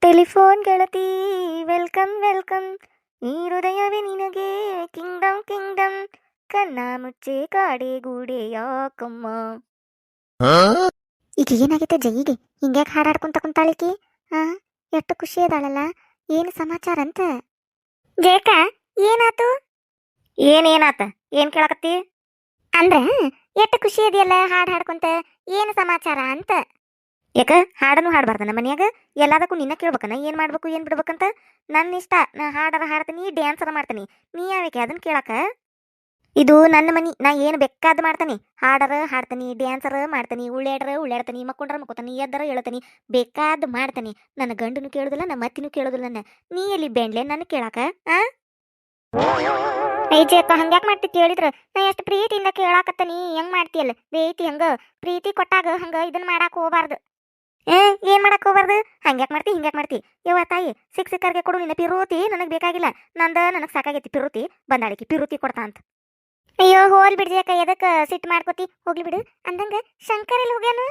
Telephone ಗೆಳತಿ welcome welcome, ಈ ಹೃದಯವೇ ನಿನಗೆ ಕಿಂಗ್ಡಮ್ ಕಿಂಗ್ಡಮ್, ಕನ್ನ ಮುಚ್ಚೆ ಕಾಡೆ ಗೂಡೆ ಯಾಕಮ್ಮ. ಈಗ ಏನಾಗೈತೆ ಜೈಗೆ ಹಿಂಗ್ಯಾಕೆ ಹಾಡಾಡ್ಕೊಂತ ಕುಂತಾಳಿಕಿ? ಹಾ, ಎಷ್ಟು ಖುಷಿ ಅದಾಳಲ್ಲ. ಏನು ಸಮಾಚಾರ ಅಂತ ಜೇಕ? ಏನಾತು? ಏನೇನಾತ? ಏನ್ ಕೇಳಕತ್ತಿ? ಅಂದ್ರ ಎಷ್ಟು ಖುಷಿ ಇದೆಯಲ್ಲ ಹಾಡ್ ಹಾಡ್ಕೊಂತ, ಏನು ಸಮಾಚಾರ ಅಂತ. ಯಾಕ ಹಾಡನು ಹಾಡ್ಬಾರ್ದ ನಮ್ಮ ಮನ್ಯಾಗ? ಎಲ್ಲದಕ್ಕೂ ನಿನ್ನ ಕೇಳ್ಬೇಕನ ಏನ್ ಮಾಡ್ಬೇಕು ಏನ್ ಬಿಡ್ಬೇಕಂತ? ನನ್ನ ಇಷ್ಟ, ನಾ ಹಾಡರ ಹಾಡ್ತೀನಿ, ಡ್ಯಾನ್ಸರ ಮಾಡ್ತೀನಿ. ನೀ ಯಾವಕ್ಕೆ ಅದನ್ನ ಕೇಳಕ? ಇದು ನನ್ನ ಮನಿ, ನಾ ಏನು ಬೇಕಾದ್ ಮಾಡ್ತೀನಿ. ಹಾಡರ ಹಾಡ್ತೀನಿ, ಡ್ಯಾನ್ಸರ ಮಾಡ್ತೀನಿ, ಉಳ್ಳಾಡ್ರ ಉಳ್ಳಾಡ್ತೀನಿ, ಮಕ್ಕೊಂಡ್ರ ಮಕ್ಕೋತೀನಿ, ಎದ್ದರ ಹೇಳ್ತೀನಿ, ಬೇಕಾದ್ ಮಾಡ್ತೀನಿ. ನನ್ನ ಗಂಡನು ಕೇಳುದಿಲ್ಲ, ನಮ್ಮ ಅತ್ತಿನೂ ಕೇಳುದಿಲ್ಲ. ನೀ ಎಲ್ಲಿ ಬೆಂಡ್ಲೆ ನನ್ನ ಕೇಳಾಕ? ಆ ಐಜಿ ಅಕ್ಕ ಹಂಗ್ಯಾಕ್ ಮಾಡ್ತಿ ಕೇಳಿದ್ರ? ನಾ ಎಷ್ಟು ಪ್ರೀತಿಯಿಂದ ಕೇಳಾಕತ್ತನಿ, ಹೆಂಗ್ ಮಾಡ್ತೀಯಲ್ಲ ಬೇಯ್ತಿ. ಹಂಗ ಪ್ರೀತಿ ಕೊಟ್ಟಾಗ ಹಂಗ ಇದನ್ ಮಾಡಾಕ ಹೋಗ್ಬಾರ್ದು. ಏನ್ ಮಾಡಕ್ ಹೋಗ್ಬಾರ್ದು? ಹಂಗ್ಯಾಕ್ ಮಾಡ್ತಿ ಹಿಂಗ್ಯಾಕ್ ಮಾಡ್ತಿ? ಯವ್ವ ತಾಯಿ, ಸಿಕ್ಕರ್ಗೆ ಕೊಡು ನಿನ್ನ ಪಿರೋತಿ, ನನಗ್ ಬೇಕಾಗಿಲ್ಲ. ನನಗ್ ಸಾಕಾಗೈತಿ ಪಿರೋತಿ. ಬಂದಾಳಿಕಿ ಪಿರೋತಿ ಕೊಡ್ತಾ ಅಂತ. ಅಯ್ಯೋ ಹೋಲ್ ಬಿಡ್ಜಕ್ಕ, ಎದಕ್ ಸಿಟ್ಟು ಮಾಡ್ಕೋತಿ? ಹೋಗ್ಲಿ ಬಿಡು. ಅಂದಂಗ ಶಂಕರ್ ಎಲ್ಲಿ ಹೋಗ್ಯಾನ?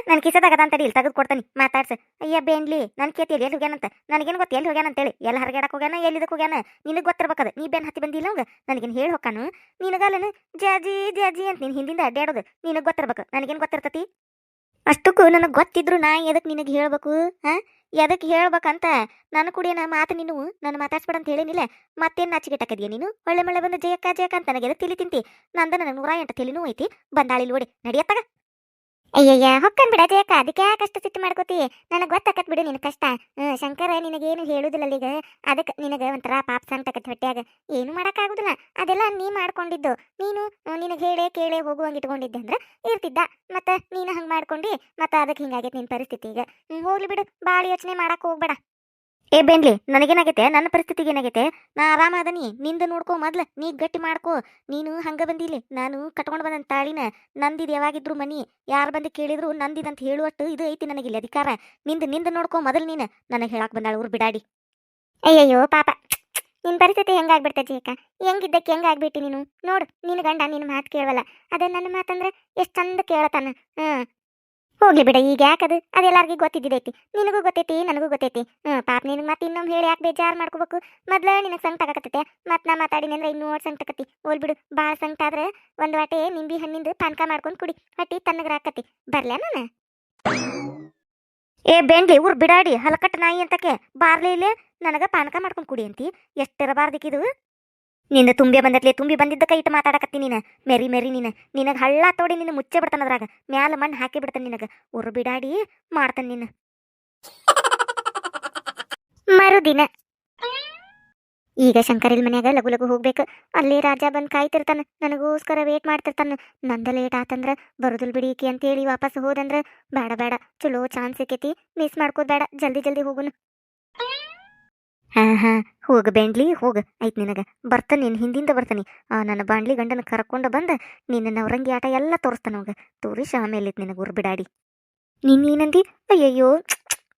ನನ್ ಕಿಸದಾಗದ ಅಂತೇಳಿ ಇಲ್ಲಿ ತೆಗೆದು ಕೊಡ್ತಾನಿ, ಮಾತಾಡ್ಸ. ಅಯ್ಯ ಬೇನ್ಲಿ, ನನ್ ಕೇತಿ ಎಲ್ಲಿ ಹೋಗ್ಯಾನಂತ? ನನಗೇನು ಗೊತ್ತ ಎಲ್ಲಿ ಹೋಗ್ಯಾನಂತೇಳಿ. ಎಲ್ಲ ಹರಗಾಡಕ್ ಹೋಗ್ಯಾನ, ಎಲ್ಲಿದಕ್ ಹೋಗ್ಯಾನ ನಿನಗ್ ಗೊತ್ತಿರ್ಬೇಕದ. ನೀ ಬೆನ್ ಹತ್ತಿ ಬಂದಿಲ್ಲ ಅವಂಗ, ನನಗೇನು ಹೇಳಿ ಹೊಕ್ಕಾನು? ನಿನಗಲ್ಲನು ಜಾಜಿ ಜಾಜಿ ಅಂತ ನೀನ್ ಹಿಂದಿಂದ ಅಡ್ಡಾಡೋದು ನಿನಗ್ ಗೊತ್ತಿರ್ಬೇಕು, ನನಗೇನು ಗೊತ್ತಿರ್ತತಿ? ಅಷ್ಟಕ್ಕೂ ನನಗೆ ಗೊತ್ತಿದ್ರು ನಾ ಎದಕ್ ನಿನಗೆ ಹೇಳ್ಬೇಕು? ಹಾ, ಎದಕ್ ಹೇಳ್ಬೇಕಂತ? ನನ್ನ ಕುಡಿಯನ ಮಾತು ನೀನು ನನ್ನ ಮಾತಾಡ್ಸ್ಬೇಡ ಅಂತ ಹೇಳಿನಿಲ್ಲ. ಮತ್ತೇನು ನಾಚಿಗೆಟ್ಟಕದಿಯ ನೀನು? ಒಳ್ಳೆ ಮಳೆ ಬಂದು ಜಯಕ್ಕ ಜಯಕ್ಕ ಅಂತ ನನಗೆ ಎದಕ್ ತಿಳಿ ತಿಂತಿ? ನಂದ ನನಗೆ 108 ತಲೆನೂ ಐತಿ. ಬಂದಾಳಿ ನೋಡಿ ನಡಿಯತ್ತಾಗ. ಅಯ್ಯಯ್ಯ ಹೊಕ್ಕನ್ ಬಿಡ ಜಯಕ್ಕ, ಅದಕ್ಕೆ ಯಾಕಷ್ಟು ಸಿಟ್ಟು ಮಾಡ್ಕೋತಿ? ನನಗೆ ಗೊತ್ತಾಕತ್ ಬಿಡು ನಿನ್ ಕಷ್ಟ. ಶಂಕರ ನಿನಗೇನು ಹೇಳುದಿಲ್ಲ ಈಗ, ಅದಕ್ಕೆ ನಿನಗೆ ಒಂಥರ ಪಾಪ ಸಂಕಟಕತ್ ಹೊಟ್ಯಾಗ. ಏನು ಮಾಡೋಕ್ಕಾಗುದಿಲ್ಲ, ಅದೆಲ್ಲ ನೀ ಮಾಡ್ಕೊಂಡಿದ್ದು. ನೀನು ನಿನಗೆ ಹೇಳೇ ಕೇಳೇ ಹೋಗುವಂಗೆ ಇಟ್ಕೊಂಡಿದ್ದೆ ಅಂದ್ರೆ ಇರ್ತಿದ್ದ. ಮತ್ತೆ ನೀನು ಹಂಗೆ ಮಾಡ್ಕೊಂಡು ಮತ್ತೆ ಅದಕ್ಕೆ ಹಿಂಗಾಗೈತೆ ನಿನ್ನ ಪರಿಸ್ಥಿತಿ ಈಗ. ಹೋಗ್ಲಿ ಬಿಡು, ಭಾಳ ಯೋಚನೆ ಮಾಡಕ್ಕೆ ಹೋಗ್ಬೇಡ. ಏ ಬೇನ್ಲಿ, ನನಗೇನಾಗೈತೆ? ನನ್ನ ಪರಿಸ್ಥಿತಿಗೆ ಏನಾಗೈತೆ? ನಾ ಆರಾಮ ಅದನಿ. ನಿಂದು ನೋಡ್ಕೋ ಮೊದ್ಲು, ನೀ ಗಟ್ಟಿ ಮಾಡ್ಕೋ. ನೀನು ಹಂಗ ಬಂದಿಲ್ಲ, ನಾನು ಕಟ್ಕೊಂಡು ಬಂದ ತಾಳಿನ ನಂದಿದ್ ಯಾವಾಗಿದ್ರು ಮನಿ. ಯಾರು ಬಂದು ಕೇಳಿದ್ರು ನಂದಿದಂತ ಹೇಳುವಷ್ಟು ಇದು ಐತಿ ನನಗಿಲ್ಲ ಅಧಿಕಾರ. ನಿಂದು ನೋಡ್ಕೋ ಮೊದಲು. ನೀನು ನನಗೆ ಹೇಳಕ್ ಬಂದಾಳ ಊರು ಬಿಡಾಡಿ. ಅಯ್ಯಯ್ಯೋ ಪಾಪ, ನಿನ್ನ ಪರಿಸ್ಥಿತಿ ಹೆಂಗಾಗ್ಬಿಡ್ತೈತಿ ಅಕ್ಕ? ಹೆಂಗಿದ್ದಕ್ಕೆ ಹೆಂಗಾಗ್ಬಿಟ್ಟಿ ನೀನು? ನೋಡು, ನಿನ್ನ ಗಂಡ ನಿನ್ನ ಮಾತು ಕೇಳವಲ್ಲ. ಅದೇ ನನ್ನ ಮಾತಂದ್ರೆ ಎಷ್ಟು ಚಂದ ಕೇಳತಾನ. ಹೋಗ್ಲಿ ಬಿಡ, ಈಗ ಯಾಕದು? ಅದೆಲ್ಲರಿಗೂ ಗೊತ್ತಿದ್ದೈತಿ. ನಿನಗೂ ಗೊತ್ತೈತಿ, ನನಗೂ ಗೊತ್ತೈತಿ. ಪಾಪ ನಿನಗೆ ಮತ್ತೆ ಇನ್ನೊಮ್ಮೆ ಹೇಳಿ ಯಾಕೆ ಬೇಜಾರು ಮಾಡ್ಕೋಬೇಕು? ಮೊದ್ಲು ನಿನಗೆ ಸಂಕಟ ಆಗಕತ್ತೈತೆ, ಮತ್ತೆ ನಾ ಮಾತಾಡಿನಿ ಅಂದ್ರೆ ಇನ್ನೂ ಸಂಕಟ ಆಕತಿ. ಹೋಲ್ ಬಿಡು, ಭಾಳ ಸಂಕಟ ಆದ್ರೆ ಒಂದು ವಾಟೆ ನಿಂಬಿ ಹಣ್ಣಿಂದು ಪಾನಕ ಮಾಡ್ಕೊಂಡು ಕುಡಿ, ಹೊಟ್ಟಿ ತಣ್ಣಗರಾಕತಿ. ಬರ್ಲಾ ನಾನು? ಏ ಬೇಂಡ್ಲಿ, ಊರ್ ಬಿಡಾಡಿ ಹಲಕಟ್ಟು ನಾಯಿ ಅಂತಕ್ಕೆ ಬಾರ್ಲೇ ಇಲ್ಲೇ. ನನಗ ಪಾನಕ ಮಾಡ್ಕೊಂಡು ಕುಡಿ ಅಂತಿ? ಎಷ್ಟಿರಬಾರ್ದಿಕ್ಕಿದು? ನಿನ್ನ ತುಂಬಿ ಬಂದತ್ಲೆ, ತುಂಬಿ ಬಂದಿದ್ದಕ್ಕೆ ಇಟ್ಟು ಮಾತಾಡಕತ್ತಿ ನೀನು. ಮೆರಿ ಮೆರಿ ನಿನಗೆ ಹಳ್ಳ ತೋಡಿ ನಿನ್ನ ಮುಚ್ಚೆ ಬಿಡ್ತಾನದ್ರಾಗ, ಮ್ಯಾಲ ಮಣ್ಣು ಹಾಕಿ ಬಿಡ್ತಾನೆ ನಿನಗೆ. ಉರು ಬಿಡಾಡಿ ಮಾಡ್ತಾನೆ ನಿನ್ನ. ಮರುದಿನ ಈಗ ಶಂಕರಿಲ್ ಮನ್ಯಾಗ ಲಗು ಲಗು ಹೋಗ್ಬೇಕು. ಅಲ್ಲಿ ರಾಜ ಬಂದು ಕಾಯ್ತಿರ್ತಾನ, ನನಗೋಸ್ಕರ ವೇಟ್ ಮಾಡ್ತಿರ್ತಾನ. ನಂದ ಲೇಟ್ ಆತಂದ್ರ ಬರುದಿಲ್ ಬಿಡೀಕಿ ಅಂತೇಳಿ ವಾಪಸ್ ಹೋದಂದ್ರ ಬೇಡ ಬೇಡ, ಚಲೋ ಚಾನ್ಸ್ ಸಿಕ್ಕೈತಿ, ಮಿಸ್ ಮಾಡ್ಕೋದ್ ಬೇಡ, ಜಲ್ದಿ ಜಲ್ದಿ ಹೋಗುನು. ಹಾ ಹೋಗ ಬೇಂಡ್ಲಿ, ಹೋಗ. ಆಯ್ತು ನಿನಗೆ ಬರ್ತಾನೆ, ನೀನು ಹಿಂದಿಂದ ಬರ್ತಾನೆ. ನನ್ನ ಬಾಂಡ್ಲಿ ಗಂಡನ ಕರ್ಕೊಂಡು ಬಂದ ನಿನ್ನ ನವರಂಗಿ ಆಟ ಎಲ್ಲ ತೋರಿಸ್ತಾನ. ಹೋಗ ತೋರಿಸಿ ಆಮೇಲೆ ನಿನಗೆ ಉರ್ ಬಿಡಾಡಿ. ನೀನೇನಂದಿ? ಅಯ್ಯಯ್ಯೋ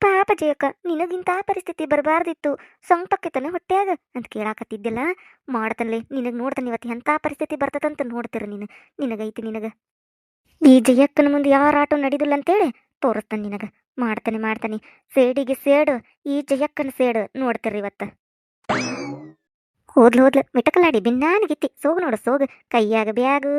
ಪಾಪ ಜಯಕ್ಕ, ನಿನಗಿಂತ ಪರಿಸ್ಥಿತಿ ಬರಬಾರ್ದಿತ್ತು. ಸಂಕಟಕ್ಕೆತಾನೆ ಹೊಟ್ಯಾಗ ಅಂತ ಕೇಳಾಕತ್ತಿದ್ದೆಲ್ಲ. ಮಾಡ್ತಾನೆ ನಿನಗೆ, ನೋಡ್ತಾನೆ ಇವತ್ತು ಎಂಥ ಪರಿಸ್ಥಿತಿ ಬರ್ತದಂತ ನೋಡ್ತೀರ ನೀನು. ನಿನಗೈತಿ ನಿನಗೆ ಈ ಜಯಕ್ಕನ ಮುಂದೆ ಯಾರ ಆಟೋ ನಡಿದಿಲ್ಲ ಅಂತೇಳಿ ತೋರಿಸ್ತಾನೆ ನಿನಗೆ. ಮಾಡ್ತಾನೆ ಸೇಡಿಗೆ ಸೇಡು, ಈ ಜಯಕ್ಕನ ಸೇಡು ನೋಡ್ತೀರಿ ಇವತ್ತು. ಹೋದ್ಲು ಮಿಟಕಲಾಡಿ ಬಿನ್ನಾನಿಗಿತ್ತಿ. ಸೋಗು ನೋಡು ಸೋಗು, ಕೈಯಾಗ ಬ್ಯಾಗು,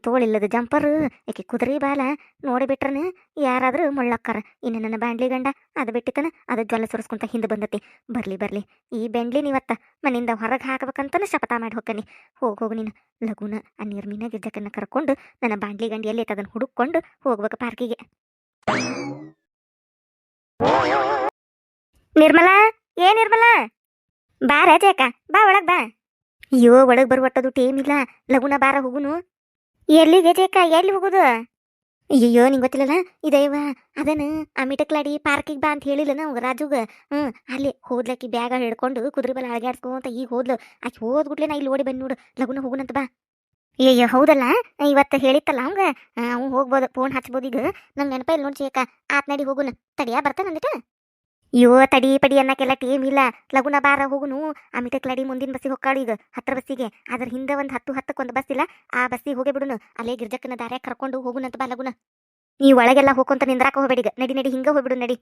ತೋಳಿಲ್ಲದ ಜಂಪರು, ಯಾಕೆ ಕುದುರೆ ಬಾಲ ನೋಡಿಬಿಟ್ರನ ಯಾರಾದ್ರೂ ಮುಳ್ಳಕ್ಕಾರ. ಇನ್ನು ನನ್ನ ಬಾಂಡ್ಲಿ ಗಂಡ ಅದು ಬಿಟ್ಟಿತನ, ಅದು ಜ್ವಲ ಸುರಿಸ್ಕೊಂತ ಹಿಂದೆ ಬಂದತಿ. ಬರ್ಲಿ ಈ ಬೆಂಡ್ಲಿನ ಇವತ್ತ ಮನೆಯಿಂದ ಹೊರಗೆ ಹಾಕಬೇಕಂತನ ಶಪಥ ಮಾಡಿ ಹೋಗ್ತಾನೆ. ಹೋಗು ನೀನು ಲಗುನ ಆ ನಿರ್ಮೀನ ಗಿರ್ಜಕ್ಕನ್ನ ಕರ್ಕೊಂಡು ನನ್ನ ಬಾಂಡ್ಲಿ ಗಂಡ ಎಲ್ಲಿ ಅದನ್ನು ಹುಡುಕೊಂಡು ಹೋಗ್ಬೇಕು ಪಾರ್ಕಿಗೆ. ನಿರ್ಮಲಾ, ನಿರ್ಮಲಾ, ಬಾರ ಜೇಕ, ಬಾ ಒಳಗ್ ಬಾ. ಅಯ್ಯೋ ಒಳಗ್ ಬರುವಟ್ಟದು ಟೇಮ್ ಇಲ್ಲ, ಲಗುನ ಬಾರ ಹೋಗುನು. ಎಲ್ಲಿಗೆ ಜೇಕ, ಎಲ್ಲಿ ಹೋಗುದು? ಅಯ್ಯಯ್ಯೋ ನಿಂಗೆ ಗೊತ್ತಿಲ್ಲಲ್ಲ, ಇದೈವ ಅದನ್ನ ಆ ಮಿಟಕ್ಲಾಡಿ ಪಾರ್ಕಿಗೆ ಬಾ ಅಂತ ಹೇಳಿಲ್ಲ ನಾವು ರಾಜುಗ. ಅಲ್ಲಿ ಹೋದ್ಲಕ್ಕಿ ಬ್ಯಾಗ ಹಿಡ್ಕೊಂಡು ಕುದುರೆ ಬಲ ಅಳಗ್ಯಾಡ್ಸ್ಕೊಂತ ಈಗ ಹೋದ್ಲು. ಆಕಿ ಹೋದ್ಗುಟ್ಲೆ ನಾ ಇಲ್ಲಿ ಓಡಿ ಬಂದು ನೋಡು, ಲಗುನ ಹೋಗುನಂತ ಬಾ. ಅಯ್ಯಯ್ಯೋ ಹೌದಲ್ಲ, ಇವತ್ತು ಹೇಳಿತ್ತಲ್ಲ ಅವಂಗ, ಅವ್ನು ಹೋಗ್ಬೋದು, ಫೋನ್ ಹಚ್ಬೋದು. ಈಗ ನಂಗೆ ನೆನಪ ಇಲ್ಲ ನೋಡಿ ಜೇಕ. ಆತ್ ನಡಿ ಹೋಗುನು, ತಡಿಯಾ ಬರ್ತಾನಂದಿಟ. ಅಯ್ಯೋ ತಡಿ ಪಡಿ ಅನ್ನಕ್ಕೆಲ್ಲ ಟೇಮ್ ಇಲ್ಲ, ಲಗುನ ಬಾರ ಹೋಗುನು. ಆ ಮಿಟಕ್ಲಾಡಿ ಮುಂದಿನ ಬಸ್ಸಿಗೆ ಹೊಕ್ಕಾಳು ಈಗ 10 ಬಸ್ಸಿಗೆ. ಅದ್ರ ಹಿಂದೆ ಒಂದು 10 ಬಸ್ ಇಲ್ಲ, ಆ ಬಸ್ಸಿಗೆ ಹೋಗೇ ಬಿಡುನು. ಅಲ್ಲೇ ಗಿರ್ಜಕ್ಕನ ದಾರ್ಯಾಗ ಕರ್ಕೊಂಡು ಹೋಗುನಂತ ಬಾ ಲಗುನ. ನೀ ಒಳಗೆಲ್ಲ ಹೋಗ್ಕೊಂತ ನಿಂದ್ರಾಕ ಹೋಗ್ಬೇಡಿ, ಈಗ ನಡಿ ಹಿಂಗ ಹೋಗ್ಬಿಡು ನಡಿ.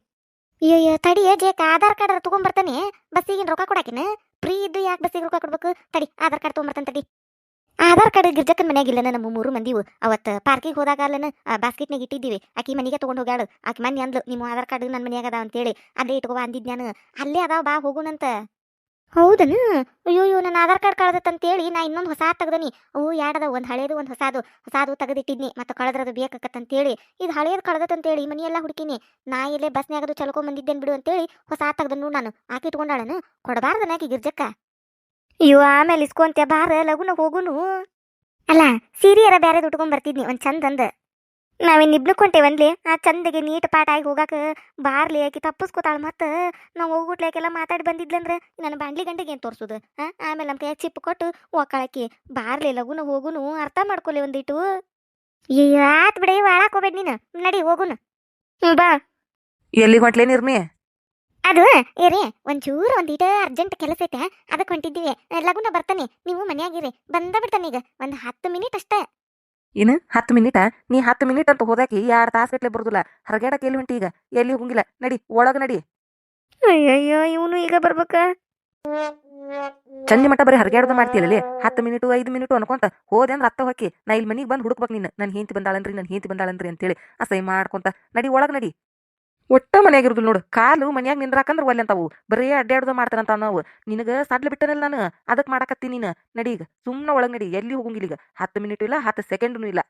ಅಯ್ಯಯ್ಯೋ ತಡಿಯ ಜೇಕ ಆಧಾರ್ ಕಾರ್ಡ್ ತಗೊಂಬರ್ತಾನೆ ಬಸ್ಸಿಗಿನ ರೊಕ್ಕ ಕೊಡಾಕಿನ ಫ್ರೀ ಇದ್ದು ಯಾಕೆ ಬಸ್ಸಿಗೆ ರೊಕ್ಕ ಕೊಡ್ಬೇಕು ತಡಿ ಆಧಾರ್ ಕಾರ್ಡ್ ತಗೊಂಬರ್ತಾನೆ ತಡಿ ಆಧಾರ್ ಕಾರ್ಡ್ ಗಿರ್ಜಕ್ಕನ ಮನ್ಯಾಗ ಇಲ್ಲನ ನಮ್ಮ ಮೂರು ಮಂದಿವು ಅವತ್ತು ಪಾರ್ಕಿಗೆ ಹೋದಾಗ ಅಲ್ಲನ ಬಾಸ್ಕೆಟ್ನಾಗ ಇಟ್ಟಿದ್ದೀವಿ ಆಕಿ ಮನೆಗೆ ತೊಗೊಂಡು ಹೋಗ್ಯಾಳು ಆಕಿ ಮನೆ ಅಂದ್ಲು ನಿಮ್ಮ ಆಧಾರ್ ಕಾರ್ಡ್ ನನ್ನ ಮನ್ಯಾಗ ಅದಾವ ಅಂತೇಳಿ ಅಲ್ಲೇ ಇಟ್ಕೋ ಅಂದಿದ್ ನಾನು ಅಲ್ಲೇ ಅದಾವ ಬಾ ಹೋಗುಣಂತ ಹೌದನ ಅಯ್ಯೋಯ್ಯೋ ನನ್ನ ಆಧಾರ್ ಕಾರ್ಡ್ ಕಳ್ದತ್ತಂತೇಳಿ ನಾ ಇನ್ನೊಂದು ಹೊಸ ತೆಗ್ದನಿ ಅವು ಎರಡದ ಒಂದು ಹಳೇದು ಒಂದು ಹೊಸಾದು ತೆಗೆದಿಟ್ಟಿದ್ನಿ ಮತ್ತೆ ಕಳೆದ್ರದು ಬೇಕಾಕತ್ತಂತೇಳಿ ಇದು ಹಳೇದು ಕಳ್ದತ್ತಂತೇಳಿ ಮನೆಯೆಲ್ಲ ಹುಡುಕಿನಿ ನಾ ಇಲ್ಲೇ ಬಸ್ನ್ಯಾಗದು ಚಲ್ಕೊಂಡ್ ಬಂದಿದ್ದೇನೆ ಬಿಡು ಅಂತೇಳಿ ಹೊಸ ತೆಗ್ದನು ನಾನು ಆಕಿ ಇಟ್ಕೊಂಡಾಳನು ಕೊಡಬಾರ್ದನ ಆಕಿ ಗಿರ್ಜಕ್ಕ ಅಯ್ಯೋ ಆಮೇಲೆ ಇಸ್ಕೊಂತೆ ಬಾರ ಲಗುನ ಹೋಗುನು ಅಲ್ಲ ಸೀರಿಯರ ಬ್ಯಾರೆ ಉಟ್ಕೊಂಡ್ ಬರ್ತಿದ್ನಿ ಒಂದ್ ಚಂದಂದ ನಾವಿನ್ನಿಬ್ಲು ಕೊಂಟೇವನ್ಲಿ ಆ ಚಂದಗೆ ನೀಟ್ ಪಾಠ ಆಗಿ ಹೋಗಾಕ ಬಾರ್ಲಿ ಆಕಿ ತಪ್ಪಿಸ್ಕೋತಾಳ ಮತ್ತ ನಾವು ಹೋಗ್ಬಿಟ್ಲಾಕೆಲ್ಲ ಮಾತಾಡಿ ಬಂದಿದ್ಲಂದ್ರ ನನ್ನ ಬಾಂಡ್ಲಿ ಗಂಟೆಗೆ ಏನ್ ತೋರ್ಸುದು ಆಮೇಲೆ ನಮ್ಮ ಕೈ ಚಿಪ್ ಕೊಟ್ಟು ಒಕ್ಕಳಕಿ ಬಾರ್ಲಿ ಲಗುನ ಹೋಗುನು ಅರ್ಥ ಮಾಡ್ಕೊಲಿ ಒಂದಿಟ್ಟು ಅಯ್ಯೋ ಆತ್ ಬಿಡಿ ಒಳಕ್ ಹೋಗ್ಬೇಡ ನೀನು ನಡಿ ಹೋಗುನು ಬಾ ಎಲ್ಲಿ ಹೊಂಟ್ಲೇ ನಿರ್ಮಿ ಅದು ಏರಿ ಒಂಚೂರು ಒಂದೀಟ ಅರ್ಜೆಂಟ್ ಕೆಲಸ ಐತೆ ಅದಕ್ಕೆ ಹೊಂಟಿದ್ದೀವಿ ಲಗುನ ಬರ್ತಾನೆ ನೀವು ಮನ್ಯಾಗಿರಿ ಬಂದ ಬಿಡ್ತಾನೆ ಈಗ ಒಂದು 10 ಮಿನಿಟ್ ಅಷ್ಟೇ ಏನು 10 ಮಿನಿಟಾ ನೀ 10 ಮಿನಿಟ್ ಅಂತ ಹೋದಾಕಿ 2 ತಾಸು ಗಟ್ಲೆ ಬರುದಿಲ್ಲ ಹರಗಾಡಕ್ಕೆ ಎಲ್ಲಿ ಹೊಂಟಿ ಈಗ ಎಲ್ಲಿ ಹೋಗಿಲ್ಲ ನಡಿ ಒಳಗ ನಡಿ ಅಯ್ಯಯ್ಯೋ ಇವನು ಈಗ ಬರ್ಬೇಕ ಚಂದಿ ಮಟ್ಟ ಬರೀ ಹರಗಾಡೋದು ಮಾಡ್ತೀಯಲ್ಲಿ 10 ಮಿನಿಟು 5 ಮಿನಿಟು ಅನ್ಕೊಂತ ಹೋದೆ ಅಂದ್ರೆ ಅತ್ತ ಹೋಗಿ ನಾ ಇಲ್ಲಿ ಮನಿಗೆ ಬಂದು ಹುಡುಕ್ಬೇಕು ನೀನು ನನ್ನ ಹೆಂಡತಿ ಬಂದಾಳನ್ರಿ ಅಂತೇಳಿ ಅಸಹ್ಯ ಮಾಡ್ಕೊಂತ ನಡಿ ಒಳಗ ನಡಿ ಒಟ್ಟ ಮನ್ಯಾಗಿರುದಿಲ್ಲ ನೋಡು ಕಾಲು ಮನ್ಯಾಗ ನಿಂದ್ರಾಕಂದ್ರ ಒಲ್ಲೆ ಅಂತಾವು ಬರೀ ಅಡ್ಡಾಡ್ದು ಮಾಡ್ತಾರಂತ ನಾವು ನಿನಗ ಸಡ್ಲ ಬಿಟ್ಟನಲ್ಲ ನಾನು ಅದಕ್ಕೆ ಮಾಡಾಕತ್ತೀನಿ ನೀನು ನಡಿ ಈಗ ಸುಮ್ಮನೆ ಒಳಗ್ ನಡಿ ಎಲ್ಲಿ ಹೋಗಂಗಿಲ್ಲ ಈಗ 10 ಮಿನಿಟು ಇಲ್ಲ 10 ಸೆಕೆಂಡ್ನು ಇಲ್ಲ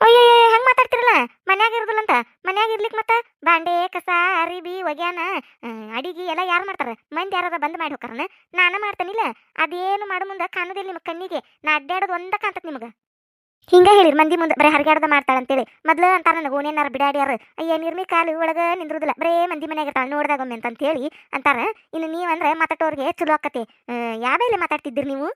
ಅಯ್ಯಯ್ಯೋ ಹೆಂಗ್ ಮಾತಾಡ್ತಿರಲ್ಲ ಮನ್ಯಾಗ ಇರುದಿಲ್ಲಂತ ಮನ್ಯಾಗ ಇರ್ಲಿಕ್ ಮತ್ತ ಬಾಂಡೆ ಕಸ ಅರಿಬಿ ಒಗ್ಯಾನ ಅಡಿಗೆ ಎಲ್ಲ ಯಾರು ಮಾಡ್ತಾರ ಮಂದಿ ಯಾರದ ಬಂದ್ ಮಾಡಿ ಹೋಗಾರನ ನಾನ ಮಾಡ್ತಾನಿಲ್ಲ ಅದೇನು ಮಾಡು ಮುಂದೆ ಕಾಣೋದಿಲ್ಲ ನಿಮ್ ಕಣ್ಣಿಗೆ ನಾ ಅಡ್ಡಾಡೋದು ಒಂದ ಕಾಣ್ತತ್ ನಿಮಗ ಹಿಂಗ ಹೇಳಿರಿ ಮಂದಿ ಮುಂದೆ ಬರೀ ಹರಗಾಡದ ಮಾಡ್ತಾಳ ಅಂತೇಳಿ ಮೊದ್ಲು ಅಂತಾರ ನನಗೆ ಓನೇನಾರ ಬಿಡಾಡ್ಯಾರ ಅಯ್ಯ ನಿರ್ಮಿ ಕಾಲು ಒಳಗ ನಿಂದ್ರುದಿಲ್ಲ ಬರೇ ಮಂದಿ ಮನ್ಯಾಗ ಇರ್ತಾಳ ನೋಡ್ದಾಗೊಮ್ಮೆ ಅಂತ ಹೇಳಿ ಅಂತಾರ ಇನ್ನು ನೀವಂದ್ರೆ ಮಾತಾಡೋರ್ಗೆ ಚಲೋ ಆಕತಿ ಯಾವೆಲ್ಲ ಮಾತಾಡ್ತಿದ್ದೀರಿ ನೀವು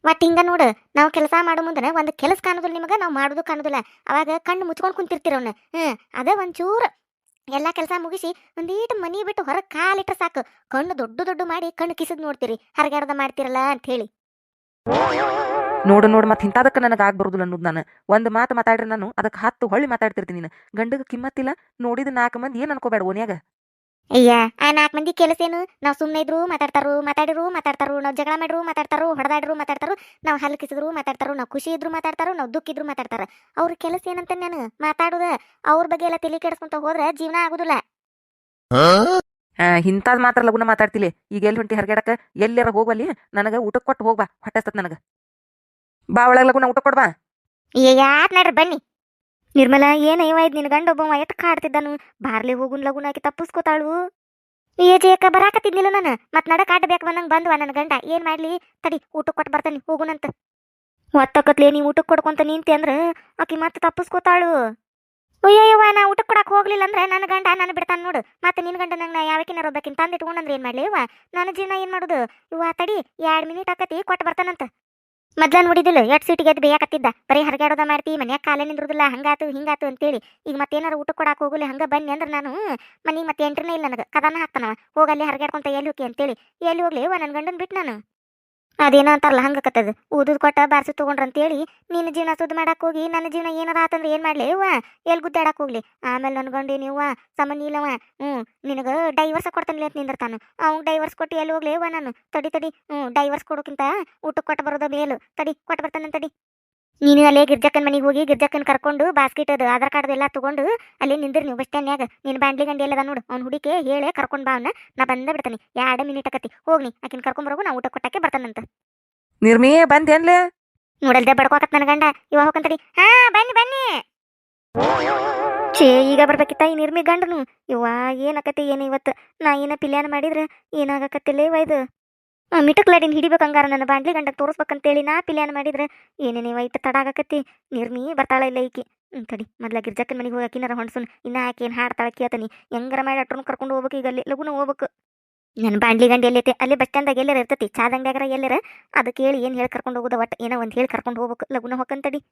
ಒಟ್ಟು ಹಿಂಗ ನೋಡು ನಾವು ಕೆಲಸ ಮಾಡೋ ಮುಂದೆ ಒಂದು ಕೆಲಸ ಕಾಣೋದಿಲ್ಲ ನಿಮಗೆ ನಾವು ಮಾಡೋದು ಕಾಣೋದಿಲ್ಲ ಅವಾಗ ಕಣ್ಣು ಮುಚ್ಕೊಂಡು ಕುಂತಿರ್ತೀರವನ್ನ ಅದ ಒಂಚೂರು ಎಲ್ಲ ಕೆಲಸ ಮುಗಿಸಿ ಒಂದೀಟು ಮನಿ ಬಿಟ್ಟು ಹೊರಗೆ ಕಾಲಿಟ್ರೆ ಸಾಕು ಕಣ್ಣು ದೊಡ್ಡ ಮಾಡಿ ಕಣ್ಣು ಕಿಸದ್ ನೋಡ್ತೀರಿ ಹರಗಾಡದ ಮಾಡ್ತಿರಲ್ಲ ಅಂತ ಹೇಳಿ ನೋಡು ಮತ್ತೆ ಇಂಥದಕ್ಕೆ ನನಗೆ ಆಗ್ಬರುದಿಲ್ಲ ಅನ್ನೋದು ನಾನು ಒಂದು ಮಾತು ಮಾತಾಡ್ರಿ ನಾನು ಅದಕ್ಕೆ 10 ಹೊಳ್ಳಿ ಮಾತಾಡ್ತಿರ್ತೀನಿ ನೀನು ಗಂಡಗೆ ಕಿಮ್ಮತ್ತಿಲ್ಲ ನೋಡಿದ 4 ಮಂದಿ ಏನು ಅನ್ಕೋಬೇಡ ಓನ್ಯಾಗ ಅಯ್ಯ ಆ 4 ಮಂದಿ ಕೆಲಸ ಏನು ನಾವು ಸುಮ್ಮನೆ ಇದ್ರು ಮಾತಾಡಿರು ನಾವು ಜಗಳ ಮಾಡಿರು ಮಾತಾಡ್ತಾರು ಹೊಡೆದಾಡ್ರು ಮಾತಾಡ್ತಾರು ನಾವು ಹಲ್ಲು ಕಿಸಿದ್ರು ಮಾತಾಡ್ತಾರು ನಾವು ಖುಷಿ ಇದ್ರು ಮಾತಾಡ್ತಾರು ನಾವು ದುಃಖ ಇದ್ರು ಮಾತಾಡ್ತಾರ ಅವ್ರ ಕೆಲಸ ಏನಂತ ನಾನು ಮಾತಾಡುದ ಅವ್ರ ಬಗ್ಗೆ ಎಲ್ಲ ತಲೆ ಕೆಡಿಸ್ಕೊಂತ ಹೋದ್ರೆ ಜೀವನ ಆಗುದಿಲ್ಲ ಇಂಥದ್ ಮಾತ್ರ ಲಗುನ ಮಾತಾಡ್ತಿಲಿ ಈಗ ಎಲ್ಲಿ ಹೊಂಟಿ ಹರಗಾಡಕ ಎಲ್ಲಾರ ಹೋಗಲ್ಲಿ ನನಗೆ ಊಟಕ್ಕೆ ಕೊಟ್ಟು ಹೋಗ್ಬಾ ಹೊಟ್ಟೆಸ್ತತ್ ನನಗೆ ಬಾ ಒಳಗೆ ಲಗುನ ಊಟ ಕೊಡ್ಬಾ ಯಾರ್ ನಡ್ರಿ ಬನ್ನಿ ನಿರ್ಮಲಾ ಏನ ಇವಾಯ್ದು ನಿನ್ ಗಂಡ ಒಬ್ಬ ಎಟ್ ಕಾಡ್ತಿದ್ದಾನು ಬಾರ್ಲಿ ಹೋಗುನ್ ಲಗುನ ಆಕಿ ತಪ್ಪಿಸ್ಕೋತಾಳು ಏಜೇಕ ಬರಾಕತ್ತಿದ್ನಿಲ್ಲ ನಾನು ಮತ್ ನಡಕ್ ಆಡ್ಬೇಕು ಬಂದಂಗ ಬಂದ್ವ ನನ್ನ ಗಂಡ ಏನ್ ಮಾಡ್ಲಿ ತಡಿ ಊಟಕ್ಕೆ ಕೊಟ್ಟು ಬರ್ತಾನೆ ಹೋಗುನಂತ ಒತ್ತಕತ್ಲೇ ನೀ ಊಟಕ್ಕೆ ಕೊಡ್ಕೊಂತ ನಿಂತಿ ಅಂದ್ರ ಆಕಿ ಮತ್ತೆ ತಪ್ಪಿಸ್ಕೋತಾಳು ಅಯ್ಯವ್ವ ನಾ ಊಟಕ್ಕೆ ಕೊಡಕ್ ಹೋಗ್ಲಿಲ್ಲ ಅಂದ್ರೆ ನನ್ನ ಗಂಡ ನಾನು ಬಿಡ್ತಾನ ನೋಡು ಮತ್ತೆ ನಿನ್ ಗಂಡ ನಂಗೆ ನಾ ಯಾವಕಿನಾರ ಒಬ್ಬಕಿನ್ ತಂದು ಇಟ್ಕೊಂಡ್ರೆ ಏನ್ ಮಾಡ್ಲಿ ಇವ ನನ್ನ ಜೀವನ ಏನ್ ಮಾಡುದು ಇವ ತಡಿ 2 ಮಿನಿಟ್ ಆಕತಿ ಕೊಟ್ಟು ಬರ್ತಾನಂತ ಮೊದ್ಲ ನೋಡಿದಿಲ್ಲ ಎಟ್ ಸೀಟಿಗೆ ಎದ್ದು ಬೇಯಾಕತ್ತಿದ್ದ ಬರೀ ಹರಗಾಡೋದ ಮಾಡ್ತಿ ಮನ್ಯಾಗ ಕಾಲೇ ನಿಂದ್ರುದಿಲ್ಲ ಹಂಗಾತು ಹಿಂಗಾತು ಅಂತೇಳಿ ಈಗ ಮತ್ತೇನಾರ ಊಟ ಕೊಡಾಕ್ ಹೋಗಲಿ ಹಂಗ ಬನ್ನಿ ಅಂದ್ರೆ ನಾನು ಮನಿ ಮತ್ತೆ ಎಂಟ್ರನೇ ಇಲ್ಲ ನನಗೆ ಕದಾನ ಹಾಕ್ತಾನವ ಹೋಗಲ್ಲಿ ಹರಗಾಡ್ಕೊಂತ ಎಲ್ಲಿ ಹೋಗಿ ಅಂತೇಳಿ ಎಲ್ಲಿ ಹೋಗ್ಲಿ ನನ್ನ ಗಂಡನ್ ಬಿಟ್ಟು ನಾನು ಅದೇನೋ ಅಂತಾರಲ್ಲ ಹಂಗಕತ್ತದ ಊದುದ್ ಕೊಟ್ಟ ಬಾರ್ಸಿ ತಗೊಂಡ್ರಂತೇಳಿ ನಿನ್ನ ಜೀವನ ಸುದ್ದಿ ಮಾಡಕ್ ಹೋಗಿ ನನ್ನ ಜೀವನ ಏನಾರ ಆತಂದ್ರೆ ಏನ್ ಮಾಡ್ಲಿ ಇವ ಎಲ್ಲಿ ಗುದ್ದಾಡಕ್ ಹೋಗ್ಲಿ ಆಮೇಲೆ ನನ್ ಗಂಡ ನೀವ ಸಮನ್ ಇಲ್ಲವ ನಿನಗ ಡೈವರ್ಸ್ ಕೊಡ್ತಾನಿಲ್ಲ ಅಂತ ನಿಂದಿರ್ತಾನು ಅವ್ನ್ ಡೈವರ್ಸ್ ಕೊಟ್ಟು ಎಲ್ಲಿ ಹೋಗ್ಲಿ ಇವ ನಾನು ತಡಿ ಡೈವರ್ಸ್ ಕೊಡೋಕ್ಕಿಂತ ಊಟಕ್ಕೆ ಕೊಟ್ಟು ಬರೋದ ಮೇಲು ತಡಿ ಕೊಟ್ಟು ಬರ್ತಾನ ತಡಿ ನೀನು ಅಲ್ಲೇ ಗಿರ್ಜಕ್ಕನ್ ಮನೆಗೆ ಹೋಗಿ ಗಿರ್ಜಕ್ಕನ್ ಕರ್ಕೊಂಡು ಬಾಸ್ಕೆಟ್ ಅದು ಆಧಾರ್ ಕಾರ್ಡ್ ಎಲ್ಲ ತಗೊಂಡು ಅಲ್ಲಿ ನಿಂದ್ರಿ ನೀವು ಬಸ್ ಸ್ಟ್ಯಾಂಡ್ನ್ಯಾಗ ನೀನು ಬಾಂಡ್ಲಿ ಗಂಡಿ ಎಲ್ಲದ ನೋಡು ಅವ್ನು ಹುಡುಕಿ ಹೇಳಿ ಕರ್ಕೊಂಡು ಬಾ ಅವನ್ನ ನಾ ಬಂದ ಬಿಡ್ತಾನೆ 2 ಮಿನಿಟ್ ಆಕತಿ ಹೋಗ್ನಿ ಆಕಿನ ಕರ್ಕೊಂಬರೋಗು ನಾ ಊಟ ಕೊಟ್ಟಕ್ಕೆ ಬರ್ತಾನಂತ ನಿರ್ಮಿ ಬಂದೇನ್ಲೆ ನೋಡಲ್ದೆ ಬಡ್ಕೋಕತ್ ನನ್ನ ಗಂಡ ಇವಾಗ ಹೋಗಂತಡಿ ಹಾ ಬನ್ನಿ ಛೇ ಈಗ ಬರ್ಬೇಕಿತ್ತ ಈ ನಿರ್ಮಿ ಗಂಡನು ಇವ್ವ ಏನಾಕತಿ ಏನು ಇವತ್ತು ನಾ ಏನ ಪಿಲ್ಯಾನ ಮಾಡಿದ್ರೆ ಏನಾಗಕತ್ತಿಲ್ಲ ಇದು ಮಿಟಕ್ಲಾಡಿನ ಹಿಡಿಬೇಕು ಹಂಗಾರ ನನ್ನ ಬಾಂಡ್ಲಿ ಗಂಡಕ್ಕೆ ತೋರಿಸ್ಬೇಕಂತೇಳಿ ನಾ ಪಿಲ್ಯಾನ ಮಾಡಿದ್ರೆ ಏನೇನಿವ ಇಟ್ಟು ತಡ ಆಗಕತ್ತಿ ನಿರ್ಮಿ ಬರ್ತಾಳ ಇಲ್ಲ ಈಕಿ ತಡಿ ಮೊದ್ಲ ಗಿರ್ಜಕ್ಕನ ಮನೆಗೆ ಹೋಗಿ ಆಕಿನಾರ ಹೊಣ್ಸುನ್ ಇನ್ನ ಆಕೆ ಏನು ಹಾಡ್ತಾಳ ಕೇಳ್ತಾನಿ ಹೆಂಗಾರ ಮಾಡಿ ಅಟ್ರನ್ನ ಕರ್ಕೊಂಡು ಹೋಗ್ಬೇಕು ಈಗ ಅಲ್ಲಿ ಲಗುನ ಹೋಗ್ಬೇಕು ನನ್ನ ಬಾಂಡ್ಲಿ ಗಂಡಿ ಎಲ್ಲೈತೆ ಅಲ್ಲಿ ಬಸ್ ಸ್ಟ್ಯಾಂಡ್ದಾಗ ಎಲ್ಲಾರ ಇರ್ತತಿ ಚಾದಂಗ್ಯಾಗರ ಎಲ್ಲಾರ ಅದಕ್ಕೆ ಹೇಳಿ ಏನು ಹೇಳಿ ಕರ್ಕೊಂಡು ಹೋಗೋದ ಒಟ್ಟು ಏನೋ ಒಂದು ಹೇಳಿ ಕರ್ಕೊಂಡು ಹೋಗ್ಬೇಕು ಲಗುನ ಹೊಕ್ಕಂತಡಿ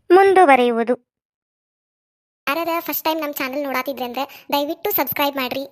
ಮುಂದುವರೆಯುವುದು ಯಾರಾದ ಫಸ್ಟ್ ಟೈಮ್ ನಮ್ಮ ಚಾನಲ್ ನೋಡಾತಿದ್ರೆ ಅಂದ್ರೆ ದಯವಿಟ್ಟು ಸಬ್ಸ್ಕ್ರೈಬ್ ಮಾಡ್ರಿ